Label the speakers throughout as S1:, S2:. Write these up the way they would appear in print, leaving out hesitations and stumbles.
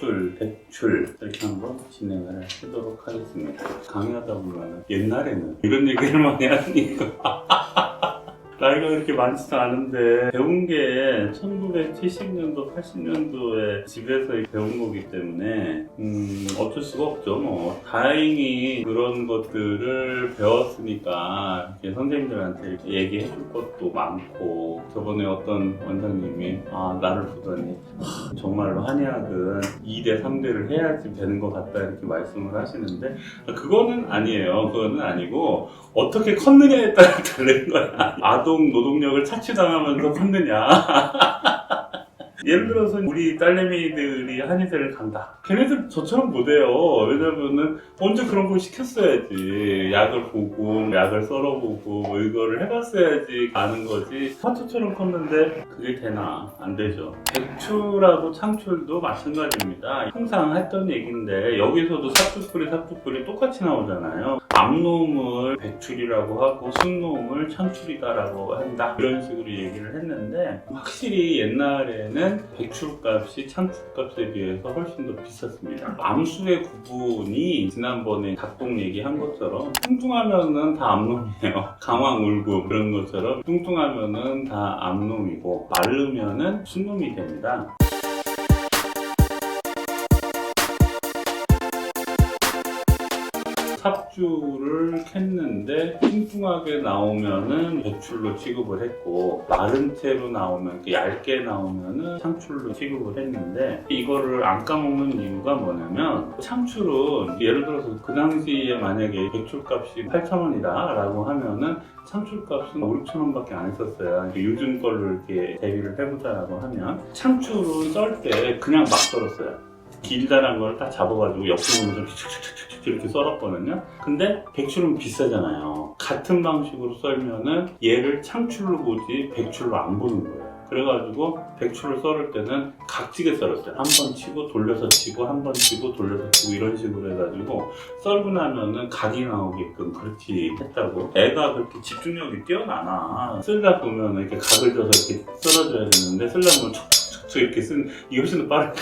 S1: 상출, 백출 이렇게 한번 진행을 하도록 하겠습니다. 강의하다 보면 옛날에는 이런 얘기를 많이 하니까 나이가 그렇게 많지도 않은데 배운 게 1970년도, 80년도에 집에서 배운 거기 때문에 어쩔 수가 없죠. 뭐 다행히 그런 것들을 배웠으니까 이렇게 선생님들한테 이렇게 얘기해 줄 것도 많고, 저번에 어떤 원장님이 나를 보더니 정말로 한의학은 2대, 3대를 해야지 되는 것 같다 이렇게 말씀을 하시는데, 그거는 아니에요. 그거는 아니고 어떻게 컸느냐에 따라 다른 거야. 아동 노동력을 착취당하면서 컸느냐. 예를 들어서 우리 딸내미들이 한의대를 간다. 걔네들 저처럼 못해요. 왜냐면은 먼저 그런 걸 시켰어야지. 약을 보고 약을 썰어보고 뭐 이거를 해봤어야지 아는 거지. 화투처럼 컸는데 그게 되나? 안 되죠. 백출하고 창출도 마찬가지입니다. 항상 했던 얘기인데 여기서도 삽주뿌리 똑같이 나오잖아요. 암놈을 백출이라고 하고 순놈을 창출이다라고 한다, 이런 식으로 얘기를 했는데, 확실히 옛날에는 백출값이 창출값에 비해서 훨씬 더 비쌌습니다. 암수의 구분이 지난번에 닭똥 얘기한 것처럼 뚱뚱하면은 다 암놈이에요. 강황 울고 그런 것처럼 뚱뚱하면은 다 암놈이고 마르면은 순놈이 됩니다. 삽주를 캤는데 뚱뚱하게 나오면은 백출로 취급을 했고, 마른 채로 나오면, 얇게 나오면은 창출로 취급을 했는데, 이거를 안 까먹는 이유가 뭐냐면, 창출은 예를 들어서 그 당시에 만약에 백출값이 8,000원이다 라고 하면은 창출값은 5, 6,000원 밖에 안 했었어요. 요즘 걸로 이렇게 대비를 해보자라고 하면, 창출은 썰 때 그냥 막 썰었어요. 길다란 걸 딱 잡아가지고 옆으로 좀 이렇게 썰었거든요. 근데 백출은 비싸잖아요. 같은 방식으로 썰면은 얘를 창출로 보지 백출로 안 보는 거예요. 그래가지고 백출을 썰을 때는 각지게 썰었어요. 한 번 치고 돌려서 치고 한 번 치고 돌려서 치고 이런 식으로 해가지고 썰고 나면은 각이 나오게끔 그렇게 했다고. 애가 그렇게 집중력이 뛰어나나. 쓸다 보면 이렇게 각을 줘서 이렇게 썰어줘야 되는데, 쓰려면 촉촉촉 이렇게 이게 훨씬 더 빠르게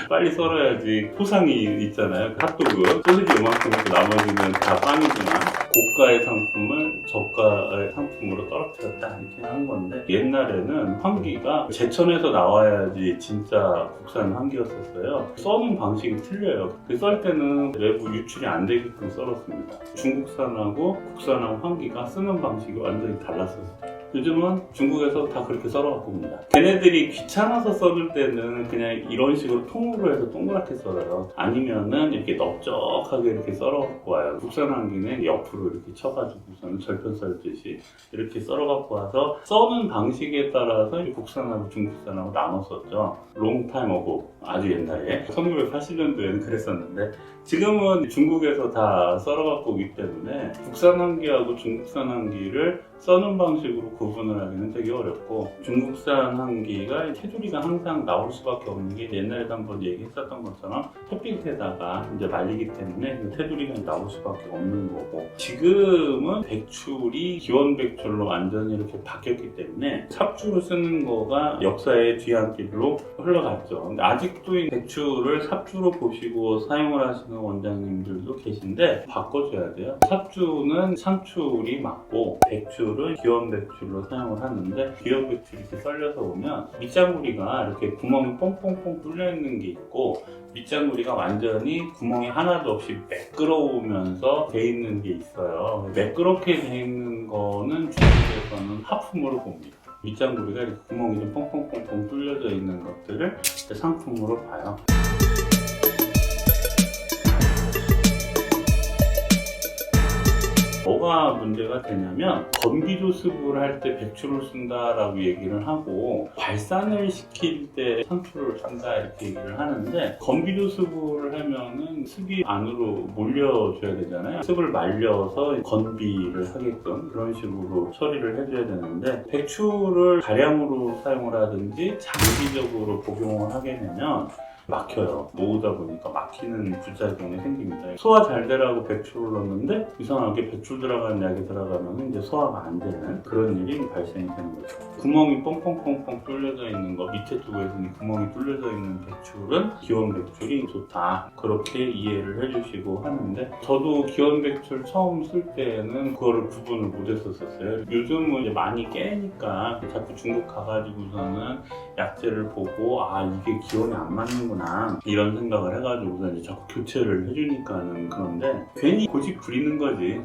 S1: 빨리 썰어야지. 포상이 있잖아요. 핫도그 소시지 요만큼 있고 나머지는 다 빵이지만 고가의 상품을 저가의 상품으로 떨어뜨렸다 이렇게 한 건데, 옛날에는 환기가 제천에서 나와야지 진짜 국산 환기였었어요. 써는 방식이 틀려요. 썰 때는 외부 유출이 안 되게끔 썰었습니다. 중국산하고 국산하고 환기가 쓰는 방식이 완전히 달랐었어요. 요즘은 중국에서 다 그렇게 썰어갖고 옵니다. 걔네들이 귀찮아서 썰을 때는 그냥 이런 식으로 통으로 해서 동그랗게 썰어요. 아니면은 이렇게 넓적하게 이렇게 썰어갖고 와요. 국산 환기는 옆으로 이렇게 쳐가지고서는 절편 썰듯이 이렇게 썰어갖고 와서, 써는 방식에 따라서 국산하고 중국산하고 나눴었죠. 롱타임 어고, 아주 옛날에 1980년도에는 그랬었는데, 지금은 중국에서 다 썰어갖고 오기 때문에 국산 환기하고 중국산 환기를 써는 방식으로 구분을 하기는 되게 어렵고, 중국산 환기가 테두리가 항상 나올 수밖에 없는 게, 옛날에도 한번 얘기했었던 것처럼 햇빛에다가 이제 말리기 때문에 테두리가 나올 수밖에 없는 거고, 지금은 백출이 기원 백출로 완전히 이렇게 바뀌었기 때문에 삽주로 쓰는 거가 역사의 뒤안길로 흘러갔죠. 근데 아직도 이 백출을 삽주로 보시고 사용을 하시는 원장님들도 계신데, 바꿔줘야 돼요. 삽주는 창출이 맞고 백출은 기원 백출로 사용을 하는데, 기원 백출이 이렇게 썰려서 오면 밑장구리가 이렇게 구멍이 뽕뽕뽕 뚫려 있는 게 있고, 밑장구리가 완전히 구멍이 하나도 없이 매끄러우면서 돼 있는 게 있어요. 매끄럽게 돼 있는 거는 중국에서는 하품으로 봅니다. 밑장구리가 이렇게 구멍이 좀 뽕뽕뽕뽕 뚫려져 있는 것들을 상품으로 봐요. 뭐가 문제가 되냐면, 건기조습을 할 때 백출을 쓴다라고 얘기를 하고, 발산을 시킬 때 창출을 쓴다 이렇게 얘기를 하는데, 건기조습을 하면은 습이 안으로 몰려줘야 되잖아요. 습을 말려서 건비를 하게끔 그런 식으로 처리를 해줘야 되는데, 백출을 다량으로 사용을 하든지 장기적으로 복용을 하게 되면 막혀요. 모으다 보니까 막히는 부작용이 생깁니다. 소화 잘 되라고 백출을 넣는데 이상하게 백출 들어가는 약이 들어가면 이제 소화가 안 되는 그런 일이 발생이 되는 거죠. 구멍이 뻥뻥뻥뻥 뚫려져 있는 거, 밑에 쪽에서는 구멍이 뚫려져 있는 백출은 기원백출이 좋다, 그렇게 이해를 해주시고 하는데, 저도 기원백출 처음 쓸 때는 그거를 구분을 못 했었어요. 요즘은 이제 많이 깨니까 자꾸 중국 가가지고서는 약재를 보고 이게 기원이 안 맞는구나 이런 생각을 해가지고 이제 자꾸 교체를 해주니까는. 그런데 괜히 고집 부리는 거지.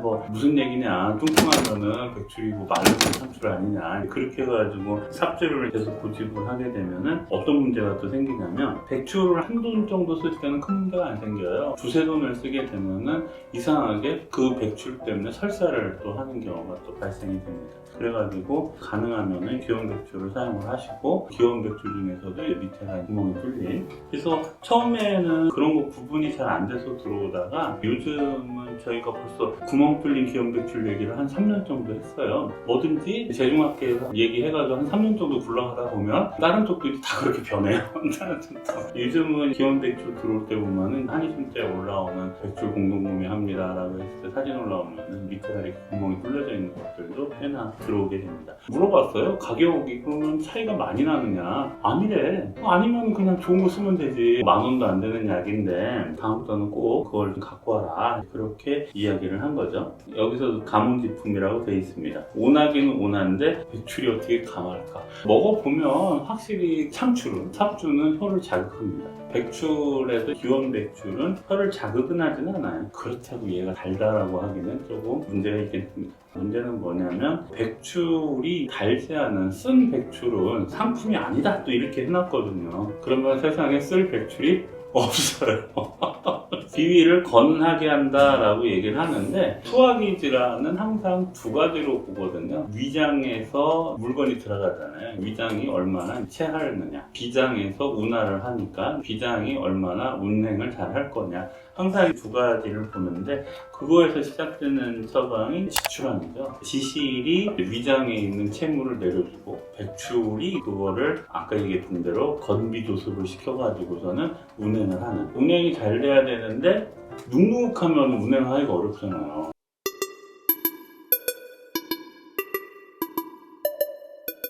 S1: 뭐 무슨 얘기냐, 뚱뚱하면은 백출이고 마르면 상출 아니냐, 그렇게 해가지고 삽질을 계속 고집을 하게 되면은 어떤 문제가 또 생기냐면, 백출을 한 돈 정도 쓸 때는 큰 문제가 안 생겨요. 두세 돈을 쓰게 되면은 이상하게 그 백출 때문에 설사를 또 하는 경우가 또 발생이 됩니다. 그래가지고 가능하면은 기원백출을 사용을 하시고, 기원백출 중에서도 밑에가 구멍이 뚫린, 그래서 처음에는 그런 거 구분이 잘 안 돼서 들어오다가 요즘은 저희가 벌써 구멍 뚫린 기원백출 얘기를 한 3년 정도 했어요. 뭐든지 제중학계에서 얘기해가지고 한 3년 정도 굴러가다 보면 다른 쪽들이 다 그렇게 변해요. 요즘은 기원백출 들어올 때 보면은 한의중 때 올라오는 백출 공동구매합니다 라고 했을 때 사진 올라오면은 밑에가 이렇게 구멍이 뚫려져 있는 것들도 꽤나 들어오게 됩니다. 물어봤어요. 가격이 그러면 차이가 많이 나느냐? 아니래. 아니면 그냥 좋은 거 쓰면 되지. 10,000원도 안 되는 약인데 다음부터는 꼭 그걸 좀 갖고 와라, 그렇게 이야기를 한 거죠. 여기서 가문지품이라고 되어 있습니다. 온하기는 온한데 백출이 어떻게 강할까? 먹어보면 확실히 삽주는 혀를 자극합니다. 백출에도 기원백출은 혀를 자극은 하진 않아요. 그렇다고 얘가 달다라고 하기는 조금 문제가 있겠습니다. 문제는 뭐냐면, 백출이 달지 않은 쓴 백출은 상품이 아니다, 또 이렇게 해놨거든요. 그러면 세상에 쓸 백출이 없어요. 비위를 건하게 한다라고 얘기를 하는데, 투하기 질환은 항상 두 가지로 보거든요. 위장에서 물건이 들어가잖아요. 위장이 얼마나 체하느냐, 비장에서 운하를 하니까 비장이 얼마나 운행을 잘 할 거냐, 항상 이 두 가지를 보는데, 그거에서 시작되는 처방이 지출환이죠. 지실이 위장에 있는 체물을 내려주고, 백출이 그거를 아까 얘기했던 대로 건비조습을 시켜가지고서는 운행을 하는. 운행이 잘 돼야 되는데 눅눅하면 운행하기가 어렵잖아요.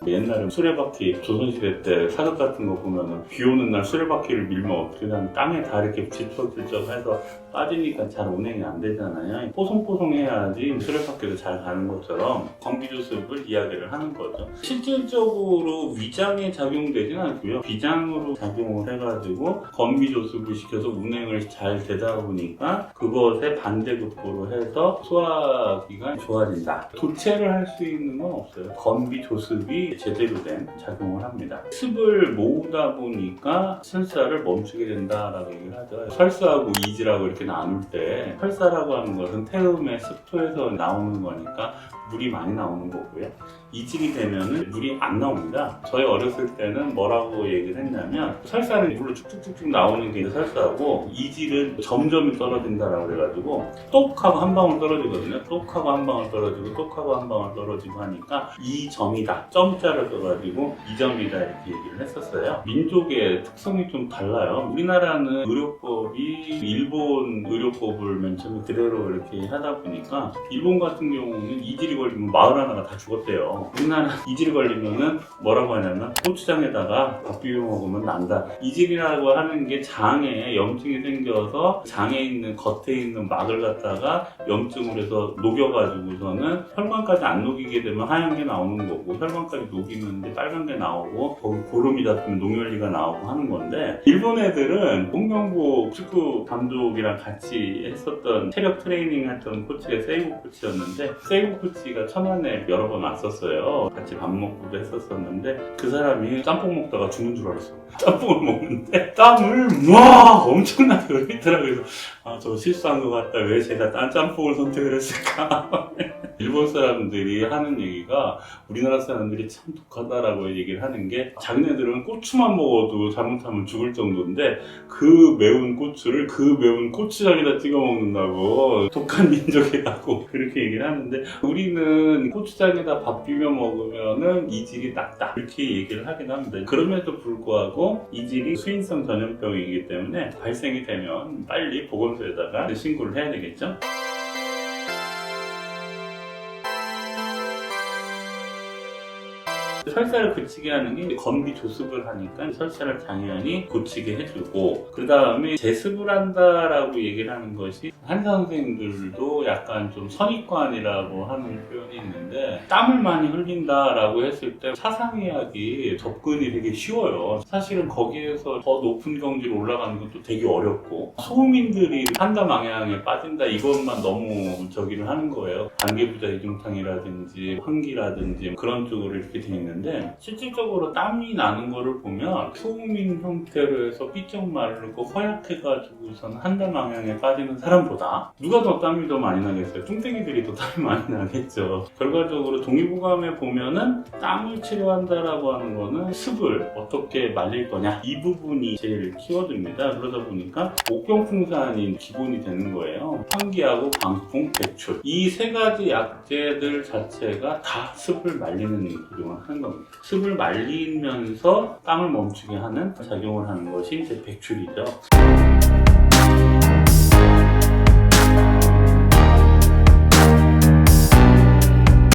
S1: 옛날에 수레바퀴, 조선시대 때 사극 같은 거 보면은 비 오는 날 수레바퀴를 밀면 어떻게 하면 땅에 다 이렇게 질척질척해서 빠지니까 잘 운행이 안 되잖아요. 뽀송뽀송해야지 수레바퀴도 잘 가는 것처럼 건비조습을 이야기를 하는 거죠. 실질적으로 위장에 작용되진 않고요. 비장으로 작용을 해가지고 건비조습을 시켜서 운행을 잘 되다 보니까 그것에 반대급부로 해서 소화기가 좋아진다. 도체를 할 수 있는 건 없어요. 건비조습이 제대로 된 작용을 합니다. 습을 모으다 보니까 설사를 멈추게 된다라고 얘기를 하죠. 설사하고 이지라고 이렇게 나눌 때, 설사라고 하는 것은 태음의 습토에서 나오는 거니까 물이 많이 나오는 거고요. 이질이 되면은 물이 안 나옵니다. 저희 어렸을 때는 뭐라고 얘기를 했냐면, 설사는 물로 쭉쭉쭉쭉 나오는 게 설사고, 이질은 점점이 떨어진다라고 그래가지고 똑하고 한 방울 떨어지거든요. 똑하고 한 방울 떨어지고 똑하고 한 방울 떨어지고 하니까 이 점이다, 점자를 써가지고 이 점이다 이렇게 얘기를 했었어요. 민족의 특성이 좀 달라요. 우리나라는 의료법이 일본 의료법을 맨 처음에 그대로 이렇게 하다 보니까, 일본 같은 경우는 이질이 걸리면 마을 하나가 다 죽었대요. 우리나라 이질 걸리면은 뭐라고 하냐면, 고추장에다가 밥 비벼 먹으면 난다. 이질이라고 하는 게 장에 염증이 생겨서 장에 있는 겉에 있는 막을 갖다가 염증을 해서 녹여가지고서는 혈관까지 안 녹이게 되면 하얀 게 나오는 거고, 혈관까지 녹이면 이제 빨간 게 나오고, 거기 고름이 잡히면 녹열리가 나오고 하는 건데, 일본 애들은 홍명보 축구 감독이랑 같이 했었던 체력 트레이닝 했던 코치가 세이고 코치였는데, 세이고 코치가 천안에 여러 번 왔었어요. 같이 밥 먹고도 했었었는데, 그 사람이 짬뽕 먹다가 죽는 줄 알았어. 짬뽕을 먹는데 땀을 막 엄청나게 흘리더라고요. 그래서 아, 저 실수한 것 같다. 왜 제가 딴 짬뽕을 선택을 했을까? 일본 사람들이 하는 얘기가 우리나라 사람들이 참 독하다라고 얘기를 하는 게 자기네들은 고추만 먹어도 잘못하면 죽을 정도인데 그 매운 고추를 그 매운 고추장에다 찍어 먹는다고 독한 민족이라고 그렇게 얘기를 하는데 우리는 고추장에다 밥 비벼 먹으면은 이질이 낫다 이렇게 얘기를 하긴 합니다. 그럼에도 불구하고 이질이 수인성 전염병이기 때문에 발생이 되면 빨리 보건소에다가 신고를 해야 되겠죠. 설사를 그치게 하는 게 건비 조습을 하니까 설사를 당연히 고치게 해주고 그 다음에 제습을 한다라고 얘기를 하는 것이 한의사 선생님들도 약간 좀 선입관이라고 하는 표현이 있는데 땀을 많이 흘린다라고 했을 때 사상의학이 접근이 되게 쉬워요. 사실은 거기에서 더 높은 경지로 올라가는 것도 되게 어렵고 소민들이 판다 망향에 빠진다 이것만 너무 저기를 하는 거예요. 관계부자 이중탕이라든지 환기라든지 그런 쪽으로 이렇게 돼 있는데 실질적으로 땀이 나는 거를 보면 소음인 형태로 해서 삐쩍 마르고 허약해가지고선 한달 방향에 빠지는 사람보다 누가 더 땀이 더 많이 나겠어요? 뚱땡이들이 더 땀이 많이 나겠죠. 결과적으로 동의보감에 보면은 땀을 치료한다라고 하는 거는 습을 어떻게 말릴 거냐 이 부분이 제일 키워드입니다. 그러다 보니까 옥경풍산이 기본이 되는 거예요. 환기하고 방풍, 배출 이 세 가지 약재들 자체가 다 습을 말리는 작용을 하는 겁니다. 습을 말리면서 땀을 멈추게 하는 작용을 하는 것이 이제 백출이죠.